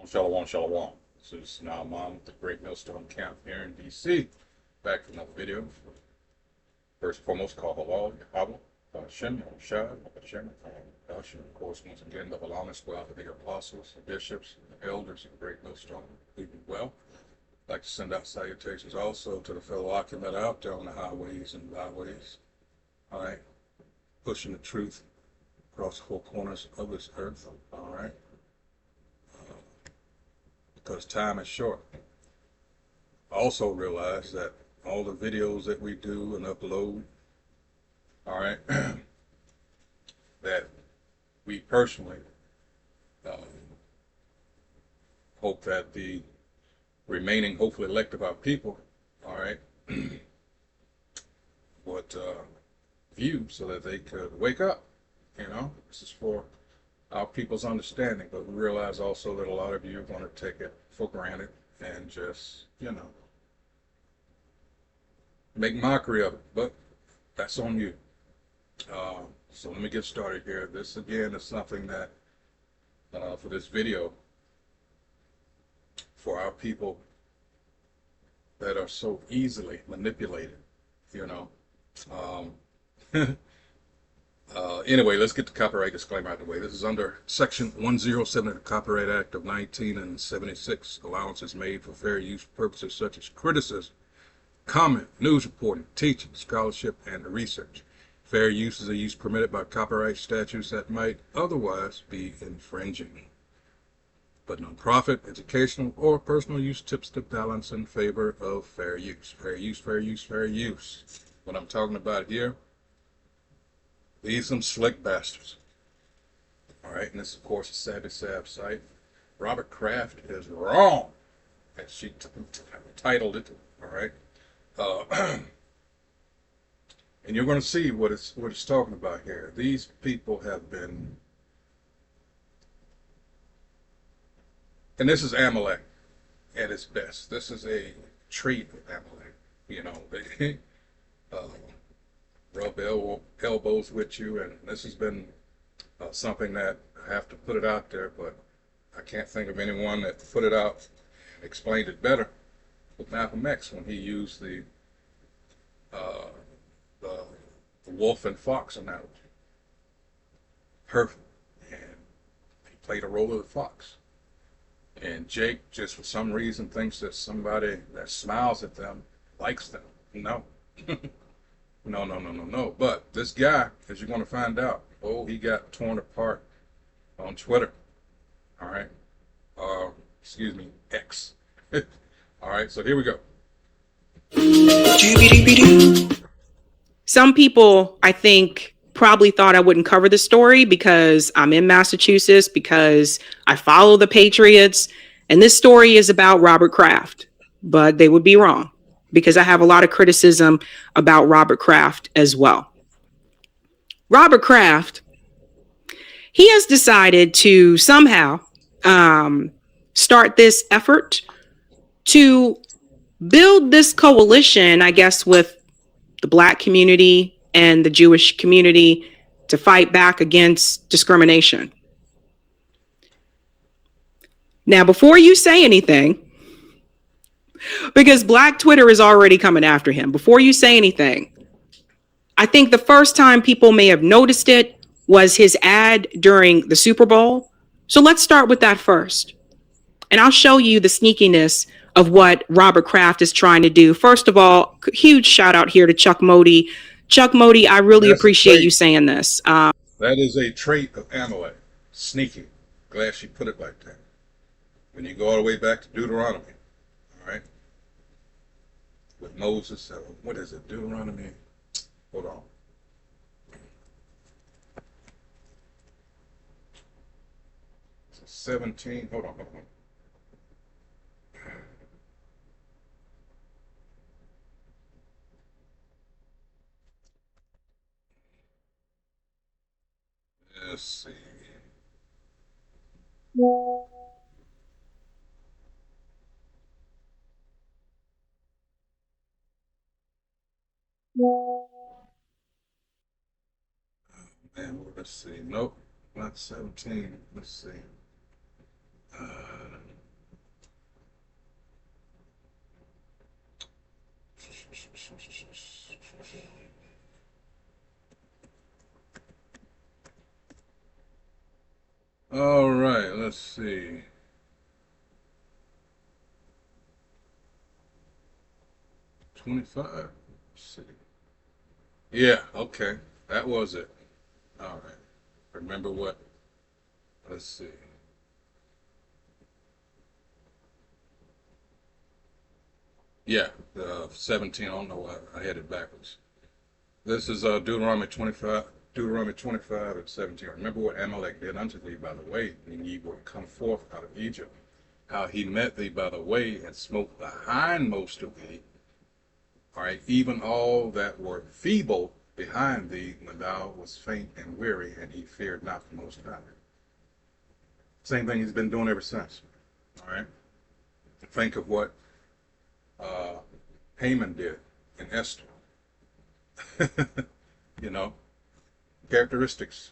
Shalom, shalom. This is Naaman with the Great Millstone Camp here in DC. Back with another video. First and foremost, call halal, Yahweh, Hashem, Shad, Hashem, Hashem. Of course, once again, the Halamas go out to the apostles, the bishops, the elders of the Great Millstone. Leave you well. I'd like to send out salutations also to the fellow Achaemenid out there on the highways and byways. All right. Pushing the truth across the four corners of this earth. All right. Because time is short. I also realize that all the videos that we do and upload, all right, that we personally hope that the remaining, hopefully elective our people, all right, would view so that they could wake up. This is for our people's understanding, but we realize also that a lot of you are going to take it for granted and just, make mockery of it, but that's on you. So let me get started here. This again is something that, for this video, for our people that are so easily manipulated, Anyway, let's get the copyright disclaimer out of the way. This is under Section 107 of the Copyright Act of 1976. Allowances made for fair use purposes such as criticism, comment, news reporting, teaching, scholarship, and research. Fair use is a use permitted by copyright statutes that might otherwise be infringing. But nonprofit, educational, or personal use tips the balance in favor of fair use. Fair use, fair use, fair use. What I'm talking about here, these some slick bastards. All right, and this, of course, is Savvy Sav site. Robert Kraft is wrong, as she titled it. All right, and you're going to see what it's talking about here. These people have been, and this is Amalek at its best. This is a trait of Amalek. They rub elbows with you, and this has been something that I have to put it out there, but I can't think of anyone that put it out and explained it better with Malcolm X when he used the wolf and fox analogy. Perfect. And he played a role of the fox. And Jake, just for some reason, thinks that somebody that smiles at them likes them. No. No. But this guy, as you're going to find out, he got torn apart on Twitter. All right. Excuse me, X. All right, so here we go. Some people, I think, probably thought I wouldn't cover the story because I'm in Massachusetts, because I follow the Patriots, and this story is about Robert Kraft, but they would be wrong, because I have a lot of criticism about Robert Kraft as well. Robert Kraft, he has decided to somehow start this effort to build this coalition, I guess, with the Black community and the Jewish community to fight back against discrimination. Now, before you say anything, because Black Twitter is already coming after him. Before you say anything, I think the first time people may have noticed it was his ad during the Super Bowl. So let's start with that first. And I'll show you the sneakiness of what Robert Kraft is trying to do. First of all, huge shout out here to Chuck Modi. Chuck Modi, I really appreciate you saying this. That is a trait of Amalek. Sneaky. Glad she put it like that. When you go all the way back to Deuteronomy. Right? With Moses, what is it? Deuteronomy. Hold on. It's 17. Hold on. Let's see. And let's see. Nope, not 17. Let's see. All right, let's see. $25. Let's see. Yeah, okay. That was it. All right. Remember what? Let's see. Yeah, the 17. I don't know why I had it backwards. This is Deuteronomy 25 and 17. Remember what Amalek did unto thee by the way, when ye were come forth out of Egypt, how he met thee by the way and smote the hindmost of thee, all right, even all that were feeble behind thee when thou wast faint and weary, and he feared not the Most High. Same thing he's been doing ever since. All right. Think of what uh, Haman did in Esther. You know, characteristics.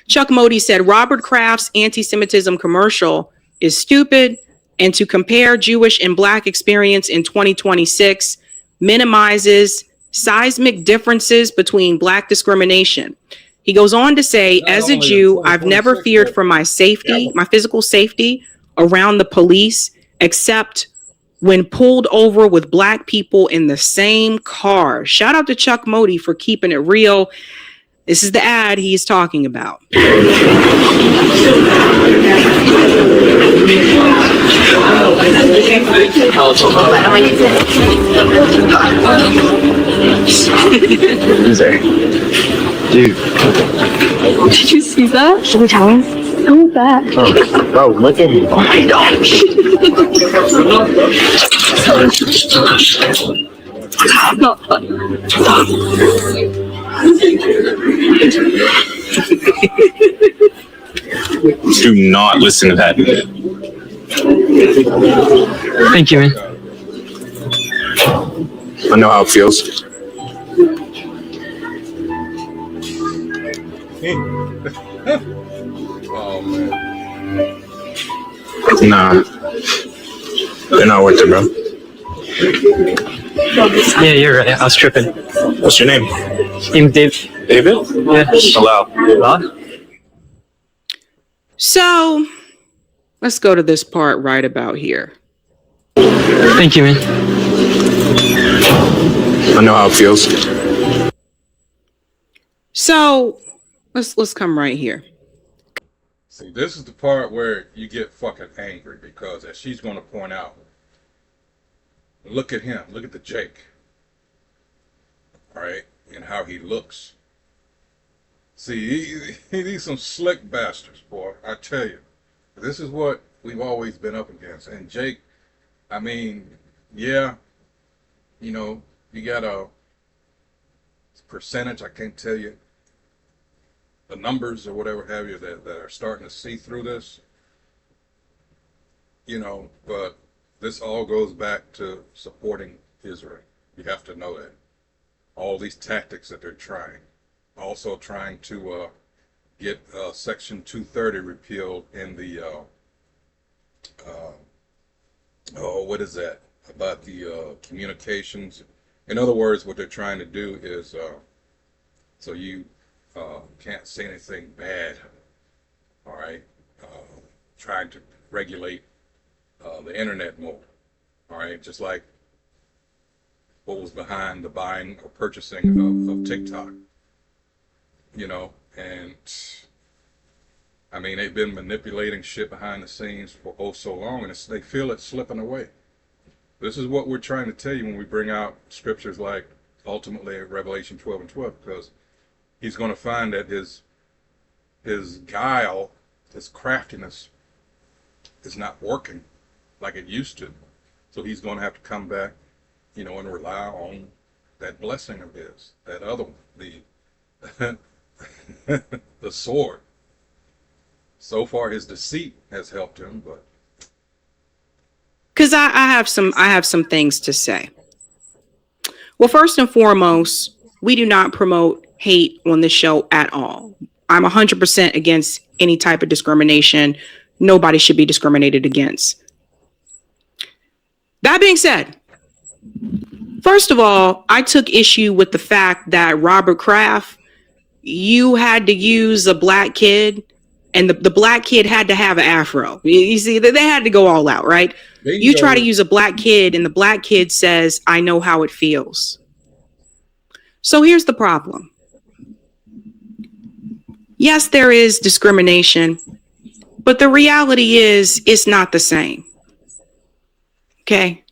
Chuck Modi said Robert Kraft's anti-Semitism commercial is stupid, and to compare Jewish and Black experience in 2026 minimizes seismic differences between Black discrimination. He goes on to say, Not as a only in Jew, I've never 2026, feared but for my safety, ever. my physical safety around the police, except when pulled over with Black people in the same car. Shout out to Chuck Modi for keeping it real. This is the ad he's talking about. Loser. Dude. Did you see that? Should we tell him? Go back. Oh, bro, look at him. Oh my gosh. Not funny. Do not listen to that. Thank you, man. I know how it feels. Oh man. Nah. They're not worth it, bro. Yeah, you're right. I was tripping. What's your name? Name Dave. David? Yeah. Hello. Hello? So let's go to this part right about here. Thank you, man. I know how it feels. So let's come right here. See, this is the part where you get fucking angry because, as she's going to point out, look at him. Look at the Jake. All right, and how he looks. See, he's some slick bastards, boy. I tell you, this is what we've always been up against. And Jake, I mean, yeah, you know, you got a percentage. I can't tell you the numbers or whatever have you that are starting to see through this, you know, but this all goes back to supporting Israel. You have to know that. All these tactics that they're trying. Also trying to get Section 230 repealed in the, what is that? About the communications. In other words, what they're trying to do is so you can't say anything bad, all right? Trying to regulate the internet more, all right? Just like what was behind the buying or purchasing of TikTok, you know? And I mean, they've been manipulating shit behind the scenes for oh so long, and they feel it slipping away. This is what we're trying to tell you when we bring out scriptures like ultimately Revelation 12 and 12, because he's going to find that his guile, his craftiness is not working like it used to. So he's going to have to come back, you know, and rely on that blessing of his, that other one, the sword. So far, his deceit has helped him, but Because I have some things to say. Well, first and foremost, we do not promote hate on this show at all. I'm 100% against any type of discrimination. Nobody should be discriminated against. That being said, first of all, I took issue with the fact that Robert Kraft, you had to use a black kid, and the black kid had to have an afro. You see, they had to go all out, right? You try to use a black kid, and the black kid says, I know how it feels. So here's the problem. Yes, there is discrimination, but the reality is it's not the same. Okay?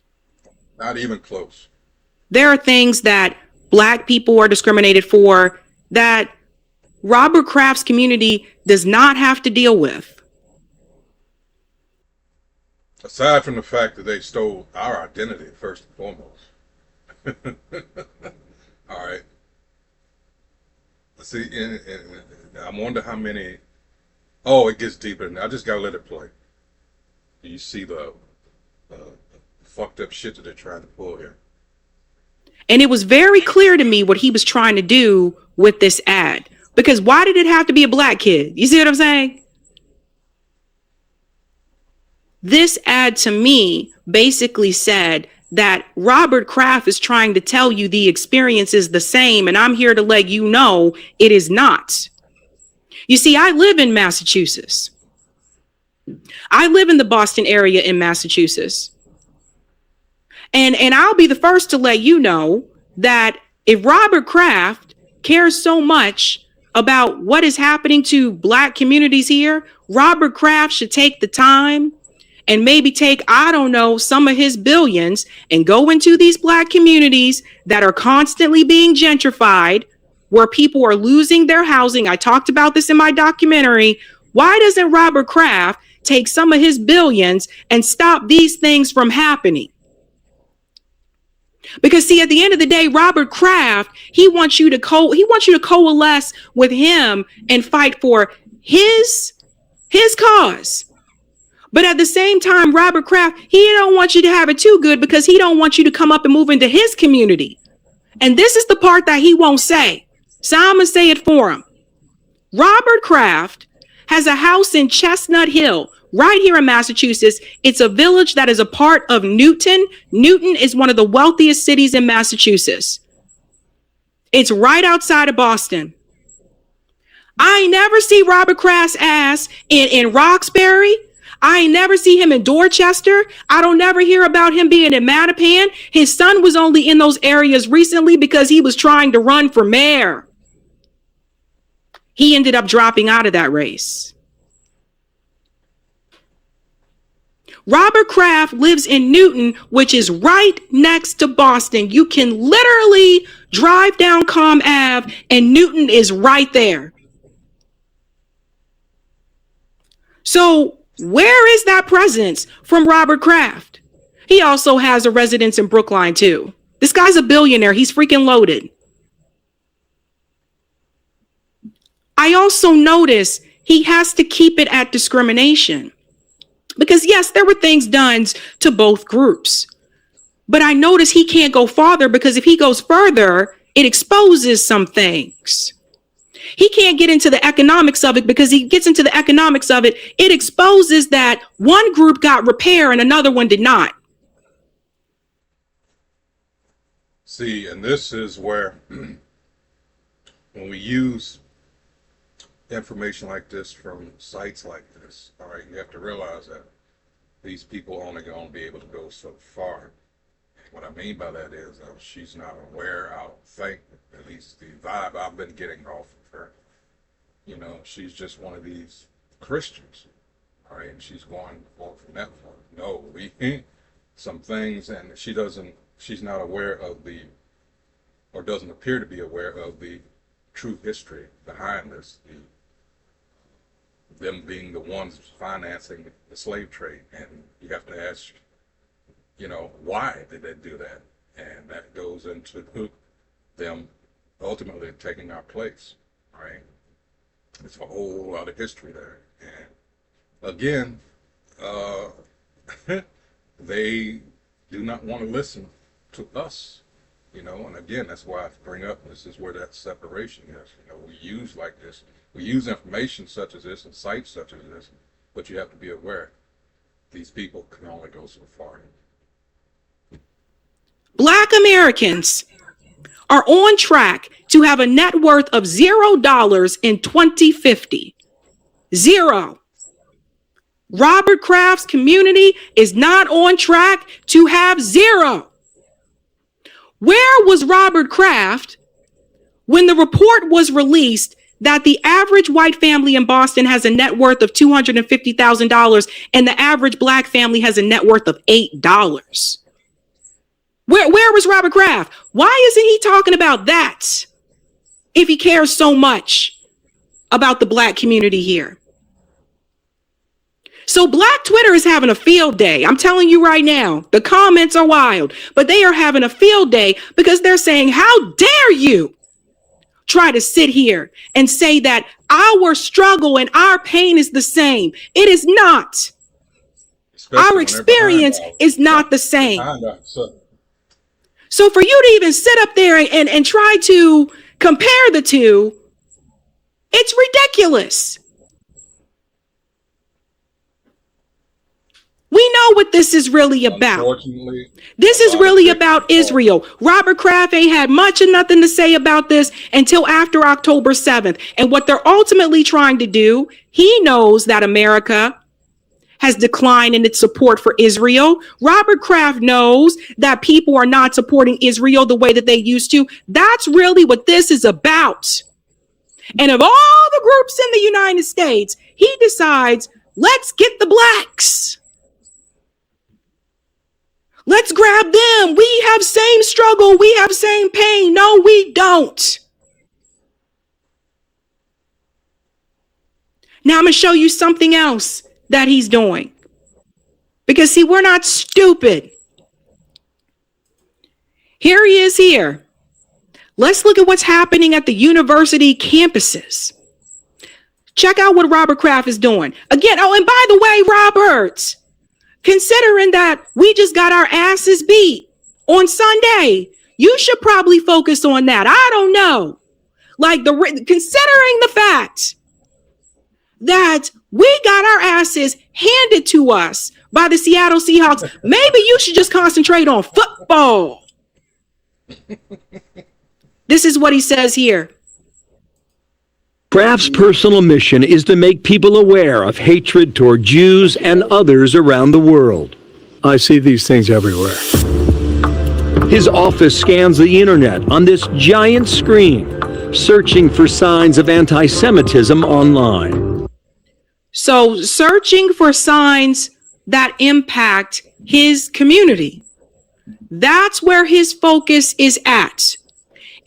Not even close. There are things that black people are discriminated for that Robert Kraft's community does not have to deal with. Aside from the fact that they stole our identity, first and foremost. All right. See, I wonder how many. Oh, it gets deeper. I just gotta let it play. You see the fucked up shit that they're trying to pull here. And it was very clear to me what he was trying to do with this ad. Because why did it have to be a black kid? You see what I'm saying? This ad to me basically said that Robert Kraft is trying to tell you the experience is the same, and I'm here to let you know it is not. You see, I live in Massachusetts. I live in the Boston area in Massachusetts. And I'll be the first to let you know that if Robert Kraft cares so much about what is happening to black communities here, Robert Kraft should take the time and maybe take, I don't know, some of his billions and go into these black communities that are constantly being gentrified, where people are losing their housing. I talked about this in my documentary. Why doesn't Robert Kraft take some of his billions and stop these things from happening? Because see, at the end of the day, Robert Kraft, he wants you to coalesce with him and fight for his cause. But at the same time, Robert Kraft, he don't want you to have it too good, because he don't want you to come up and move into his community. And this is the part that he won't say. So I'm going to say it for him. Robert Kraft has a house in Chestnut Hill, right here in Massachusetts. It's a village that is a part of Newton. Newton is one of the wealthiest cities in Massachusetts. It's right outside of Boston. I never see Robert Kraft's ass in Roxbury. I never see him in Dorchester. I don't never hear about him being in Mattapan. His son was only in those areas recently because he was trying to run for mayor. He ended up dropping out of that race. Robert Kraft lives in Newton, which is right next to Boston. You can literally drive down Comm Ave and Newton is right there. So where is that presence from Robert Kraft? He also has a residence in Brookline too. This guy's a billionaire. He's freaking loaded. I also notice he has to keep it at discrimination. Because yes, there were things done to both groups. But I notice he can't go farther, because if he goes further, it exposes some things. He can't get into the economics of it, because he gets into the economics of it, it exposes that one group got repair and another one did not. See, and this is where when we use information like this from sites like this, all right, you have to realize that these people only going to be able to go so far. What I mean by that is she's not aware, I don't think, at least the vibe I've been getting off of her. You know, she's just one of these Christians, all right, and she's going forth from that point. No, some things, and she's not aware of or doesn't appear to be aware of the true history behind this, them being the ones financing the slave trade. And you have to ask, you know, why did they do that? And that goes into them ultimately taking our place, right? It's a whole lot of history there. And again, they do not want to listen to us, you know, and again, that's why I bring up, this is where that separation is. You know, we use like this, we use information such as this and sites such as this, but you have to be aware these people can only go so far. Black Americans are on track to have a net worth of $0 in 2050. Zero. Robert Kraft's community is not on track to have zero. Where was Robert Kraft when the report was released that the average white family in Boston has a net worth of $250,000 and the average black family has a net worth of $8? Where was Robert Kraft? Why isn't he talking about that if he cares so much about the black community here? So Black Twitter is having a field day. I'm telling you right now, the comments are wild, but they are having a field day because they're saying, how dare you try to sit here and say that our struggle and our pain is the same. It is not. Our experience is not the same. So for you to even sit up there and try to compare the two, it's ridiculous. We know what this is really about. This is really about Israel. Robert Kraft ain't had much or nothing to say about this until after October 7th. And what they're ultimately trying to do, he knows that America has declined in its support for Israel. Robert Kraft knows that people are not supporting Israel the way that they used to. That's really what this is about. And of all the groups in the United States, he decides, let's get the blacks. Let's grab them. We have same struggle. We have same pain. No, we don't. Now I'm going to show you something else that he's doing. Because see, we're not stupid. Here he is here. Let's look at what's happening at the university campuses. Check out what Robert Kraft is doing. Again, oh, and by the way, Robert, considering that we just got our asses beat on Sunday, you should probably focus on that. I don't know. Like considering the fact that we got our asses handed to us by the Seattle Seahawks, maybe you should just concentrate on football. This is what he says here. Kraft's personal mission is to make people aware of hatred toward Jews and others around the world. I see these things everywhere. His office scans the internet on this giant screen, searching for signs of anti-Semitism online. So, searching for signs that impact his community. That's where his focus is at.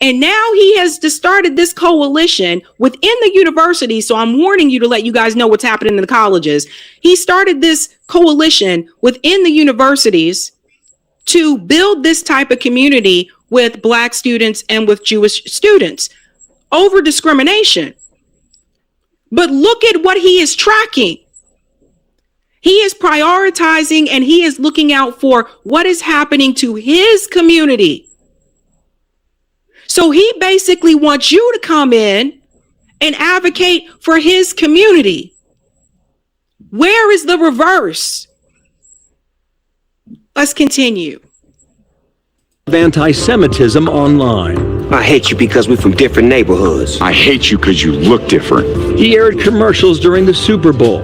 And now he has started this coalition within the university. So I'm warning you to let you guys know what's happening in the colleges. He started this coalition within the universities to build this type of community with black students and with Jewish students over discrimination. But look at what he is tracking. He is prioritizing and he is looking out for what is happening to his community. So he basically wants you to come in and advocate for his community. Where is the reverse? Let's continue. Of anti-Semitism online. I hate you because we're from different neighborhoods. I hate you because you look different. He aired commercials during the Super Bowl.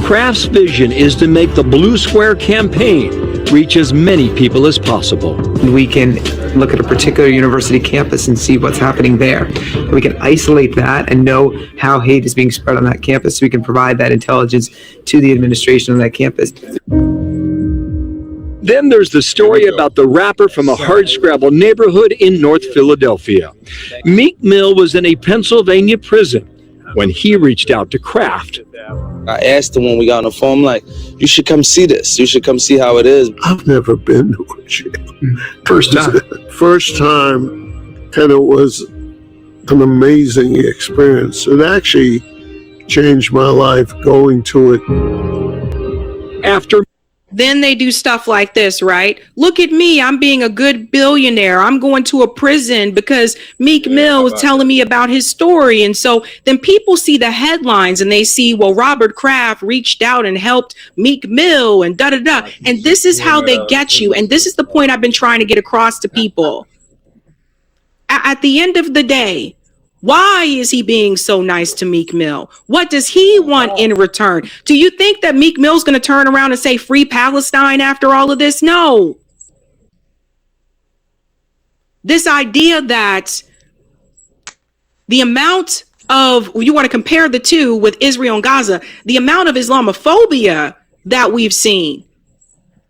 Kraft's vision is to make the Blue Square campaign reach as many people as possible. We can look at a particular university campus and see what's happening there. We can isolate that and know how hate is being spread on that campus so we can provide that intelligence to the administration on that campus. Then there's the story about the rapper from a hardscrabble neighborhood in North Philadelphia. Meek Mill was in a Pennsylvania prison when he reached out to Kraft. I asked him when we got on the phone, I'm like, you should come see this. You should come see how it is. I've never been to a jail. First time. First time, and it was an amazing experience. It actually changed my life going to it. After Then they do stuff like this, right? Look at me. I'm being a good billionaire. I'm going to a prison because Meek Mill was telling me about his story. And so then people see the headlines and they see, well, Robert Kraft reached out and helped Meek Mill and da-da-da. And this is how they get you. And this is the point I've been trying to get across to people. at the end of the day, why is he being so nice to Meek Mill? What does he want in return? Do you think that Meek Mill's going to turn around and say free Palestine after all of this? No. This idea that the amount of, you want to compare the two with Israel and Gaza, the amount of Islamophobia that we've seen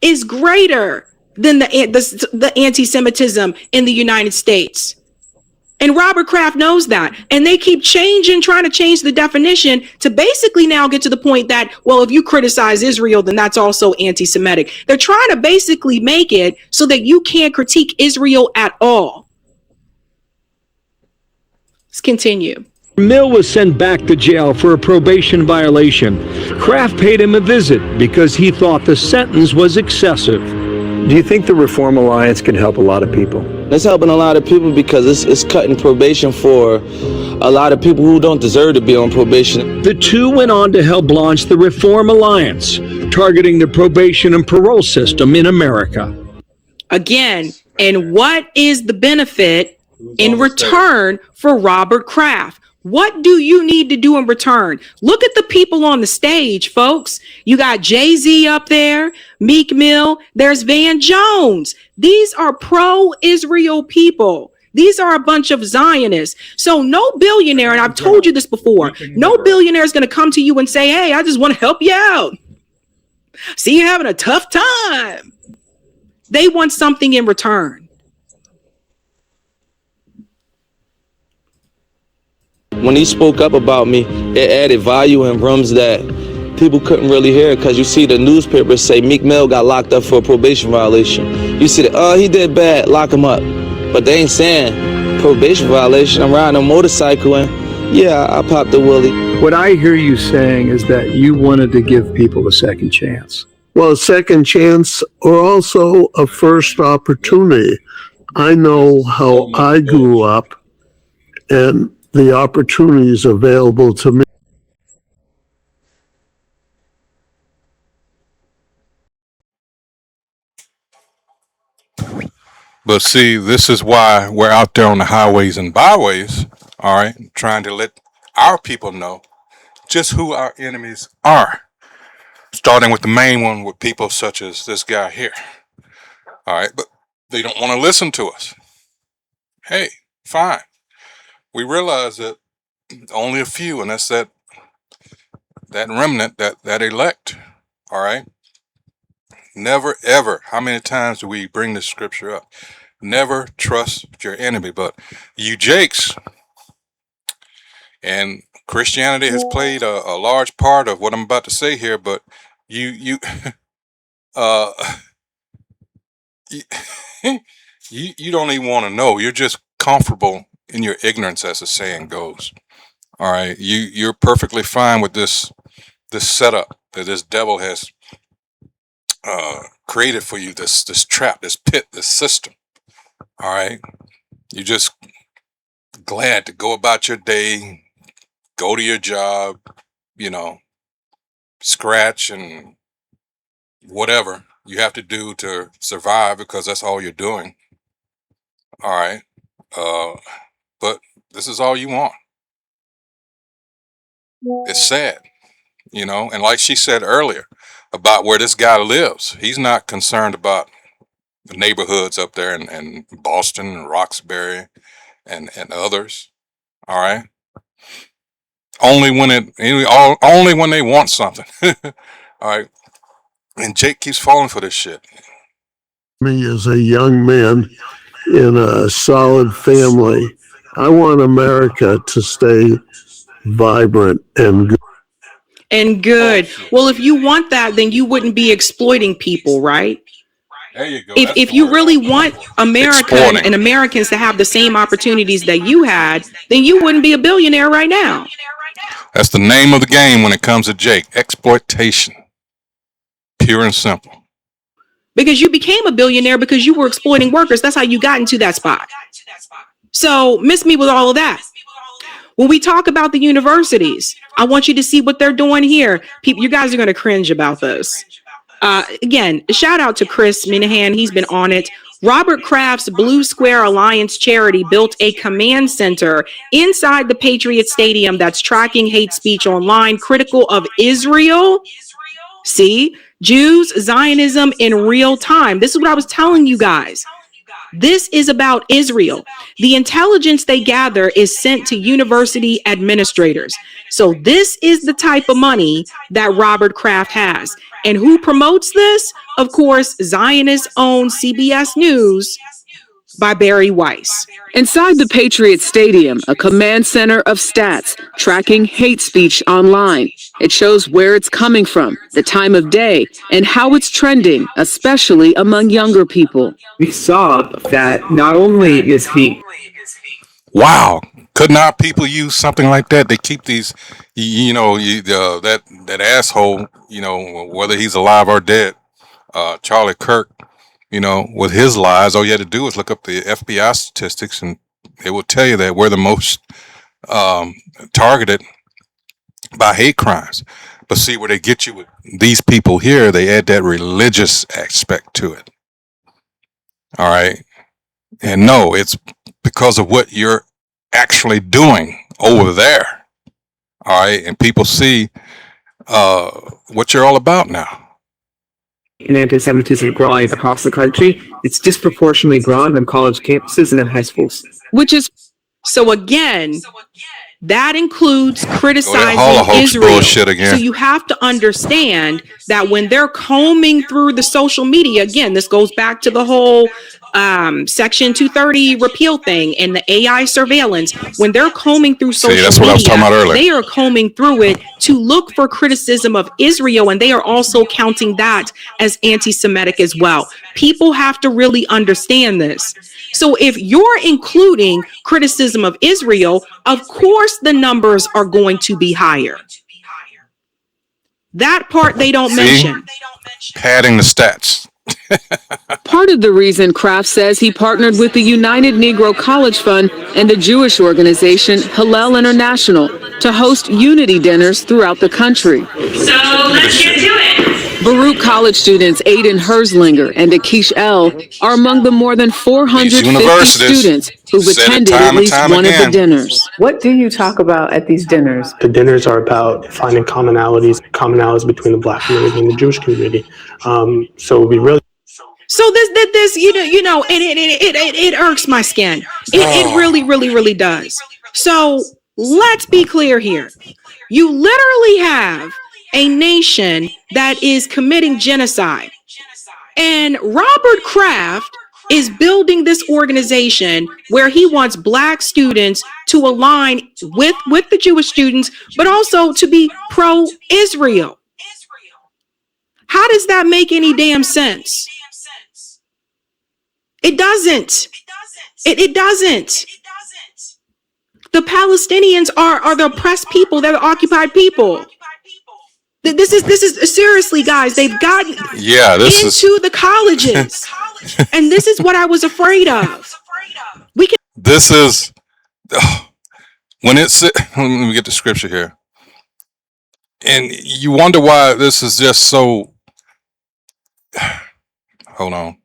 is greater than the anti-Semitism in the United States. And Robert Kraft knows that. And they keep trying to change the definition to basically now get to the point that, well, if you criticize Israel, then that's also anti-Semitic. They're trying to basically make it so that you can't critique Israel at all. Let's continue. Mill was sent back to jail for a probation violation. Kraft paid him a visit because he thought the sentence was excessive. Do you think the Reform Alliance can help a lot of people? It's helping a lot of people because it's cutting probation for a lot of people who don't deserve to be on probation. The two went on to help launch the Reform Alliance, targeting the probation and parole system in America. Again, and what is the benefit in return for Robert Kraft? What do you need to do in return? Look at the people on the stage, folks. You got Jay-Z up there, Meek Mill, there's Van Jones. These are pro-Israel people. These are a bunch of Zionists. So no billionaire, and I've told you this before, no billionaire is going to come to you and say, hey, I just want to help you out. See, you're having a tough time. They want something in return. When he spoke up about me, it added value in rooms that people couldn't really hear, because you see the newspapers say Meek Mill got locked up for a probation violation. You see that, oh, he did bad, lock him up. But they ain't saying probation violation. I'm riding a motorcycle and yeah, I popped the willie. What I hear you saying is that you wanted to give people a second chance. Well, a second chance or also a first opportunity. I know how I grew up and the opportunities available to me. But see, this is why we're out there on the highways and byways, all right, trying to let our people know just who our enemies are. Starting with the main one with people such as this guy here. All right, but they don't want to listen to us. Hey, fine. We realize that only a few, and that's that remnant, that elect. All right. Never, ever. How many times do we bring this scripture up? Never trust your enemy. But you Jakes, and Christianity has played a large part of what I'm about to say here, but you don't even want to know. You're just comfortable in your ignorance, as the saying goes. All right, you're perfectly fine with this setup that this devil has created for you, this trap, this pit, this system. All right, you're just glad to go about your day, go to your job, scratch and whatever you have to do to survive, because that's all you're doing. All right, but this is all you want. It's sad, and like she said earlier about where this guy lives, he's not concerned about the neighborhoods up there in Boston and Roxbury and others. All right. Only when they want something. All right. And Jake keeps falling for this shit. Me as a young man in a solid family, I want America to stay vibrant and good. And good. Well, if you want that, then you wouldn't be exploiting people, right? There you go. If you really want America and Americans to have the same opportunities that you had, then you wouldn't be a billionaire right now. That's the name of the game when it comes to Jake. Exploitation. Pure and simple. Because you became a billionaire because you were exploiting workers. That's how you got into that spot. So miss me with all of that. When we talk about the universities, I want you to see what they're doing here. People, you guys are going to cringe about this. Again, shout out to Chris Minahan. He's been on it Robert Kraft's Blue Square Alliance charity built a command center inside the Patriot Stadium that's tracking hate speech online critical of Israel. See, Jews, Zionism in real time. This is what I was telling you guys. This is about Israel. The intelligence they gather is sent to university administrators. So this is the type of money that Robert Kraft has. And who promotes this? Of course, Zionist-owned CBS News by Barry Weiss. Inside the Patriot Stadium, a command center of stats tracking hate speech online. It shows where it's coming from, the time of day, and how it's trending, especially among younger people. We saw that not only is he Wow. Couldn't our people use something like that? They keep these, that asshole, whether he's alive or dead, Charlie Kirk, with his lies, all you had to do is look up the FBI statistics and it will tell you that we're the most targeted by hate crimes. But see, where they get you with these people here, they add that religious aspect to it. All right. And no, it's because of what you're actually doing over there. All right. And people see what you're all about now. and anti-Semitism growing across the country. It's disproportionately growing on college campuses and in high schools. Which is, so again, that includes criticizing Israel. Bullshit again. So you have to understand that when they're combing through the social media, again, this goes back to the whole Section 230 repeal thing and the AI surveillance. When they're combing through social that's what media, I was talking about earlier. they are combing through it to look for criticism of Israel, and they are also counting that as anti-Semitic as well. People have to really understand this. So if you're including criticism of Israel, of course the numbers are going to be higher. That part they don't mention. Padding the stats. Part of the reason Kraft says he partnered with the United Negro College Fund and the Jewish organization Hillel International to host unity dinners throughout the country. So let's get to it. Baruch College students Aiden Herzlinger and Akish L. are among the more than 450 students who've attended at least one of the dinners. What do you talk about at these dinners? The dinners are about finding commonalities between the Black community and the Jewish community. So we really. So this, you know, and it irks my skin. It really does. So let's be clear here. You literally have a nation that is committing genocide. And Robert Kraft is building this organization where he wants Black students to align with the Jewish students, but also to be pro-Israel. How does that make any damn sense? It doesn't. It doesn't. The Palestinians are the oppressed people. They're the occupied people. This is seriously, guys. They've gotten into the colleges, and this is what I was afraid of. This is when it's. Let me get the scripture here, and you wonder why this is just so. Hold on.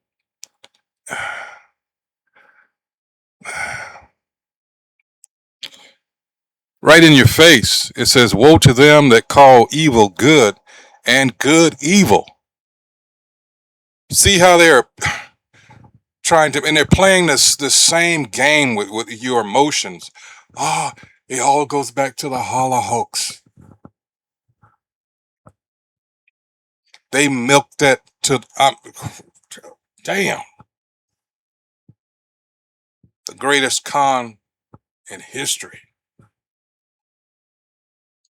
Right in your face, it says, "Woe to them that call evil good and good evil." See how they're trying to, and they're playing this same game with your emotions. It all goes back to the Holocaust. They milked that to, damn. The greatest con in history.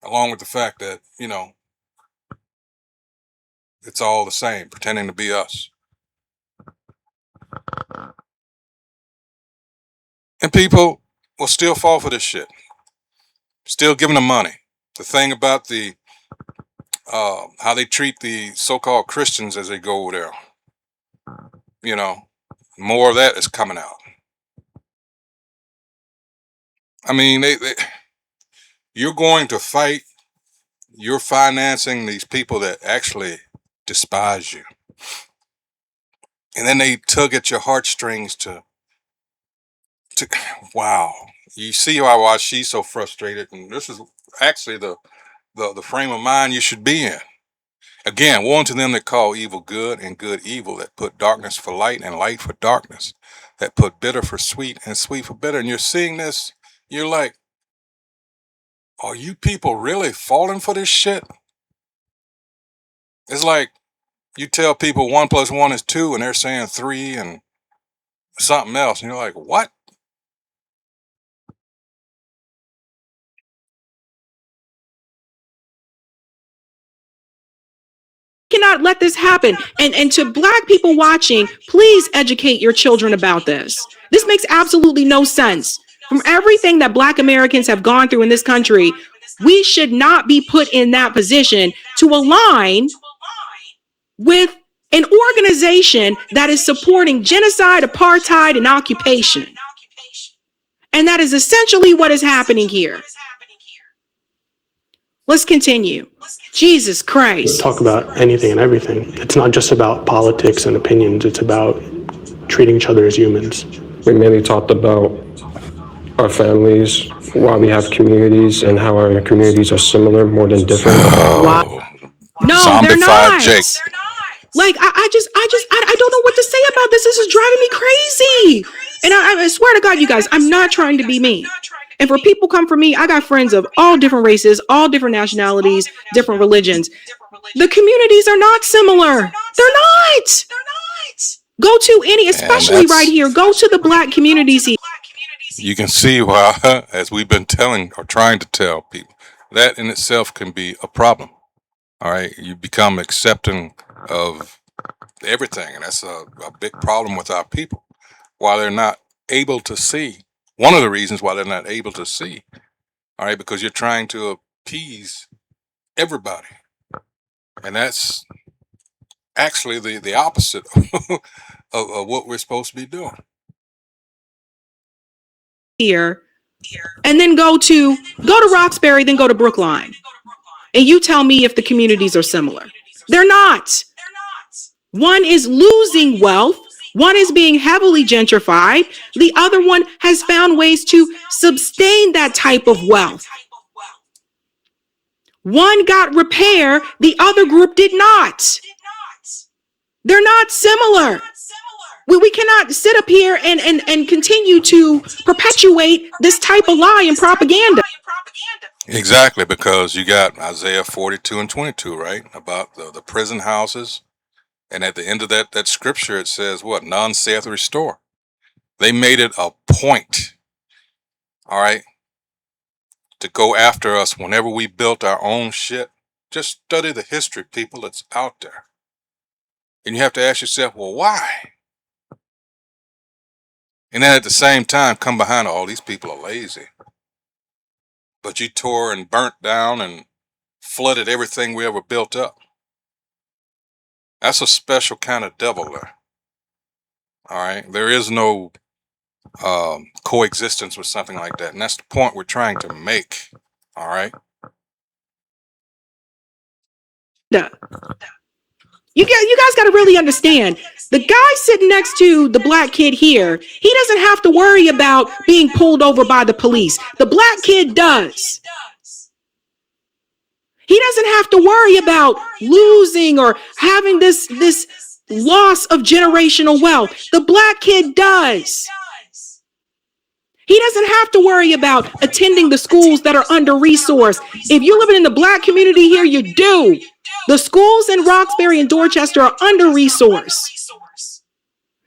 Along with the fact that, it's all the same, pretending to be us. And people will still fall for this shit. Still giving them money. The thing about the, how they treat the so-called Christians as they go over there. More of that is coming out. I mean, you're going to fight. You're financing these people that actually despise you. and then they tug at your heartstrings to wow. You see why she's so frustrated, and this is actually the frame of mind you should be in. Again, woe unto them that call evil good and good evil, that put darkness for light and light for darkness, that put bitter for sweet and sweet for bitter. And you're seeing this, you're like, are you people really falling for this shit? It's like you tell people 1 + 1 is 2 and they're saying 3 and something else. And you're like, what? Cannot let this happen. And to Black people watching, please educate your children about this. This makes absolutely no sense. From everything that Black Americans have gone through in this country, we should not be put in that position to align with an organization that is supporting genocide, apartheid, and occupation. And that is essentially what is happening here. Let's continue. Jesus Christ. Talk about anything and everything. It's not just about politics and opinions. It's about treating each other as humans. We mainly talked about our families, why we have communities, and how our communities are similar more than different. No, they're not. Jake. Like, I don't know what to say about this. This is driving me crazy. And I swear to God, you guys, I'm not trying to be mean. And for people come for me, I got friends of all different races, all different nationalities, different religions. The communities are not similar. They're not. Go to any, especially right here, go to the Black communities here. You can see why, as we've been telling or trying to tell people, that in itself can be a problem. All right. You become accepting of everything. And that's a big problem with our people. While they're not able to see, one of the reasons why they're not able to see, all right, because you're trying to appease everybody. And that's actually the opposite of what we're supposed to be doing. Here, and then go to Roxbury, then go to Brookline. And you tell me if the communities are similar. They're not. One is losing wealth. One is being heavily gentrified. The other one has found ways to sustain that type of wealth. One got repair, the other group did not. They're not similar. We cannot sit up here and continue to perpetuate this type of lie and propaganda. Exactly, because you got Isaiah 42 and 22, right? About the prison houses. And at the end of that scripture, it says what? None saith restore. They made it a point, all right, to go after us whenever we built our own shit. Just study the history, people, that's out there. And you have to ask yourself, well, why? And then at the same time, come behind, all these people are lazy. But you tore and burnt down and flooded everything we ever built up. That's a special kind of devil there. All right. There is no coexistence with something like that. And that's the point we're trying to make. All right. You guys got to really understand, the guy sitting next to the Black kid here, he doesn't have to worry about being pulled over by the police. The Black kid does. He doesn't have to worry about losing or having this loss of generational wealth. The Black kid does. He doesn't have to worry about attending the schools that are under-resourced. If you're living in the Black community here, you do. The schools in Roxbury and Dorchester are under-resourced.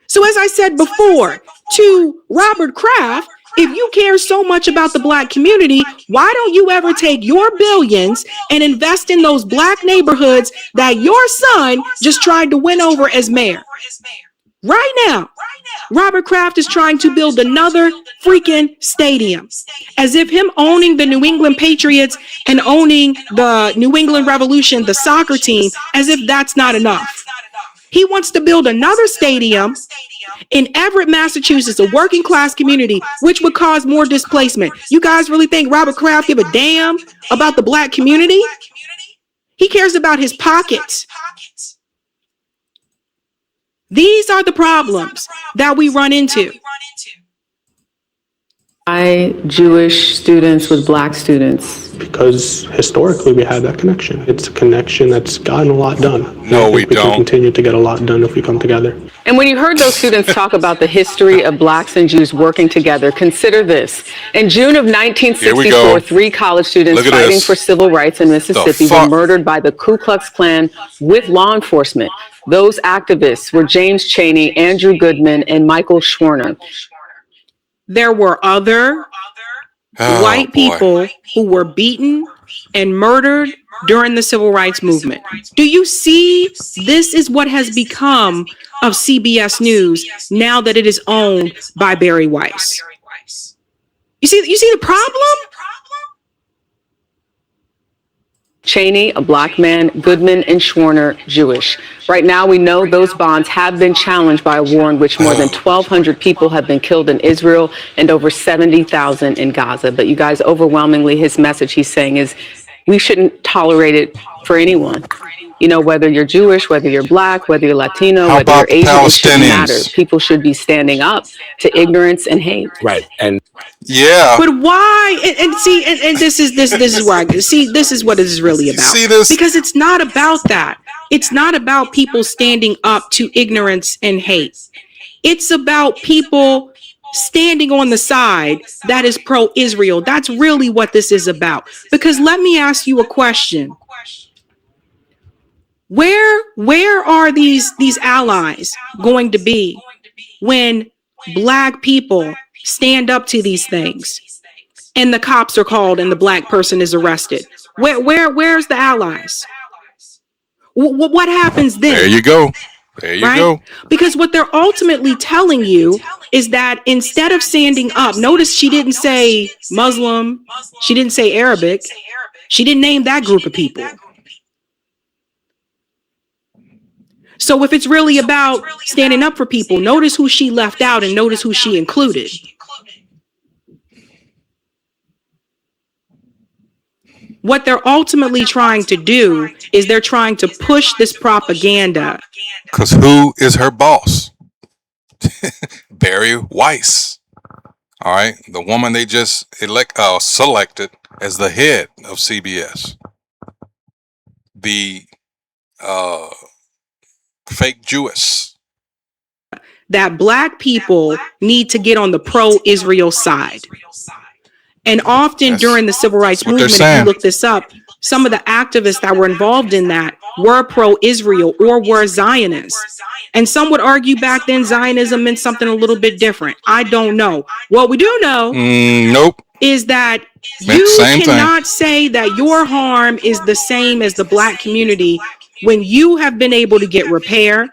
So as I said before, to Robert Kraft, if you care so much about the Black community, why don't you ever take your billions and invest in those Black neighborhoods that your son just tried to win over as mayor? Right now, Robert Kraft is trying to build another freaking stadium, as if him owning the New England Patriots and owning the New England Revolution, the soccer team, as if that's not enough. He wants to build another stadium in Everett, Massachusetts, a working class community, which would cause more displacement. You guys really think Robert Kraft give a damn about the Black community? He cares about his pockets. These are the problems that we run into. Why Jewish students with black students? Because historically we had that connection. It's a connection that's gotten a lot done. No, we We can don't. continue to get a lot done if we come together. And when you heard those students talk about the history of blacks and Jews working together, consider this. In June of Here we 1964, go. 3 college students Look at fighting this. for civil rights in Mississippi were fuck? murdered by the Ku Klux Klan with law enforcement. Those activists were James Chaney, Andrew Goodman, and Michael Schwerner. There were other Oh, white boy. people who were beaten and murdered during the civil rights movement. Do you see? This is what has become of CBS News now that it is owned by Barry Weiss. You see the problem? Cheney, a black man, Goodman and Schwerner, Jewish. Right now, we know those bonds have been challenged by a war in which more than 1,200 people have been killed in Israel and over 70,000 in Gaza. But you guys, overwhelmingly, his message he's saying is we shouldn't tolerate it for anyone. You know, whether you're Jewish, whether you're black, whether you're Latino, How whether you're about the Asian, it shouldn't Palestinians? matter. People should be standing up to ignorance and hate. Right. And Yeah. But why? And see, and this is where I see. This is what it is really about. See this? Because it's not about that. It's not about people standing up to ignorance and hate. It's about people standing on the side that is pro-Israel. That's really what this is about. Because let me ask you a question. Where are these allies going to be when black people stand up to these things and the cops are called and the black person is arrested? Where's the allies? What happens then? There you go. There you Right? go. Because what they're ultimately telling you is that instead of standing up, notice she didn't say Muslim, she didn't say Arabic, she didn't name that group of people. So if it's really about standing up for people, notice who she left out and notice who she included. What they're ultimately trying to do is they're trying to push this propaganda. Because who is her boss? Barry Weiss. All right. The woman they just selected as the head of CBS. The fake Jewess. That black people need to get on the pro-Israel side. And often during the civil rights what they're movement, if saying. you look this up, some of the activists that were involved in that were pro-Israel or were Zionists. And some would argue back then Zionism meant something a little bit different. I don't know. What we do know Nope. is that Meant you the same thing. cannot say that your harm is the same as the black community when you have been able to get repair,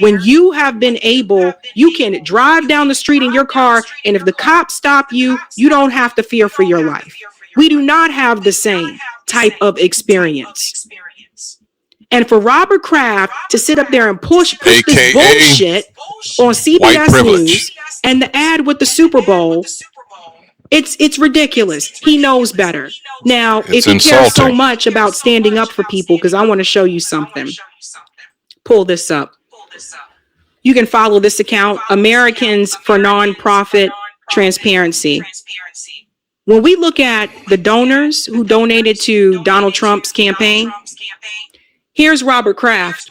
when you have been able, you can drive down the street in your car, and if the cops stop you, you don't have to fear for your life. We do not have the same type of experience. And for Robert Kraft to sit up there and push this AKA bullshit on white CBS privilege. News and the ad with the Super Bowl, it's ridiculous. He knows better. Now, It's if he cares so insulting. much about standing up for people, because I want to show you something. Pull this up. You can follow this account, Americans for Nonprofit Transparency. When we look at the donors who donated to Donald Trump's campaign, here's Robert Kraft.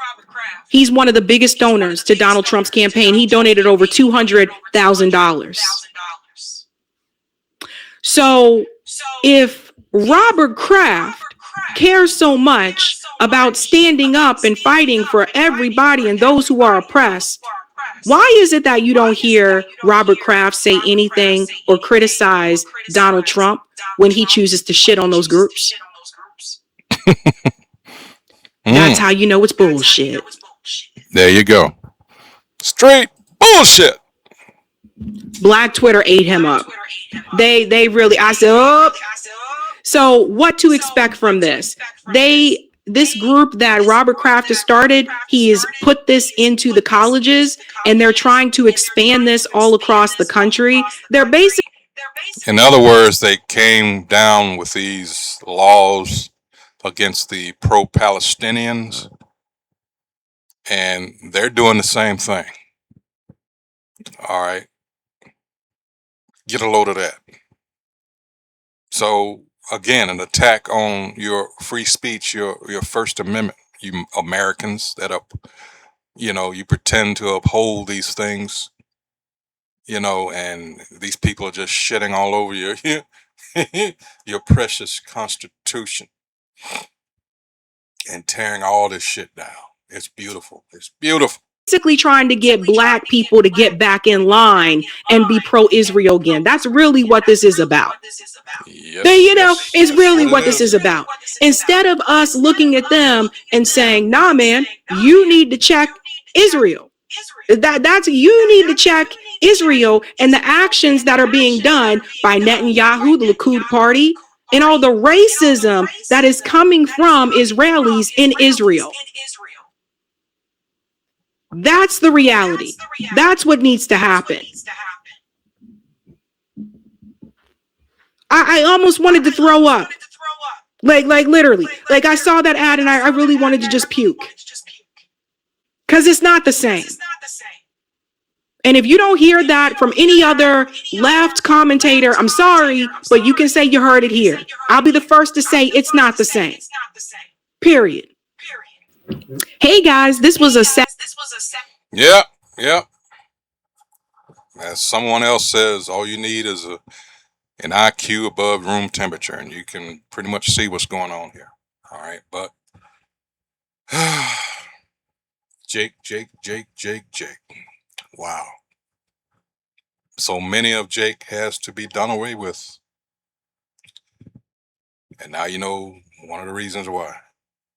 He's one of the biggest donors to Donald Trump's campaign. He donated over $200,000. So if Robert Kraft cares so much about standing up and fighting for everybody and those who are oppressed, why is it that you don't hear Robert Kraft say anything or criticize Donald Trump when he chooses to shit on those groups? That's how you know it's bullshit. There you go. Straight bullshit. Black Twitter ate him up. They really, I said, oh. So what to expect from this? This group that Robert Kraft has started, he has put this into the colleges and they're trying to expand this all across the country. They're basically, In other words, they came down with these laws against the pro-Palestinians, and they're doing the same thing. All right. Get a load of that. So again, an attack on your free speech, your First Amendment, you Americans that are, you pretend to uphold these things, and these people are just shitting all over your your precious Constitution and tearing all this shit down. It's beautiful. It's beautiful. Basically trying to get black people to get back in line and be pro-Israel again. That's really what this is about. Yes, It's really what this is about. Instead of us looking at them and saying, nah, man, you need to check Israel. That's you need to check Israel and the actions that are being done by Netanyahu, the Likud party, and all the racism that is coming from Israelis in Israel. That's the reality. That's what needs to happen. I almost wanted to throw up. Like literally. Like I saw that ad and I really wanted to just puke. Because it's not the same. And if you don't hear that from any other left commentator, I'm sorry, but you can say you heard it here. I'll be the first to say it's not the same. Period. Hey guys, this was a Yeah. As someone else says, all you need is an IQ above room temperature, and you can pretty much see what's going on here. All right, but Jake. Wow. So many of Jake has to be done away with. And now you know one of the reasons why.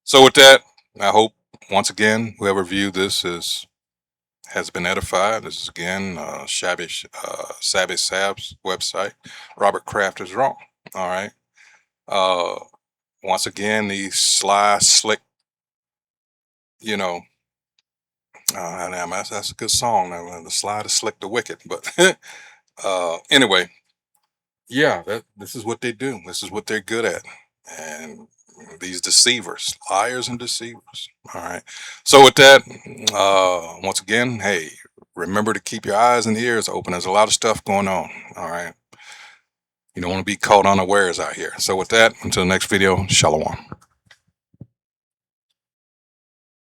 So with that, I hope once again, whoever viewed this has been edified. This is again Savvy Sab's website. Robert Kraft is wrong. All right. Once again, these sly, slick, that's a good song. The sly, the slick, the wicked. But anyway, yeah, this is what they do. This is what they're good at. And these deceivers, liars and deceivers. All right. So with that, once again, hey, remember to keep your eyes and ears open. There's a lot of stuff going on. All right. You don't want to be caught unawares out here. So with that, until the next video, shalom.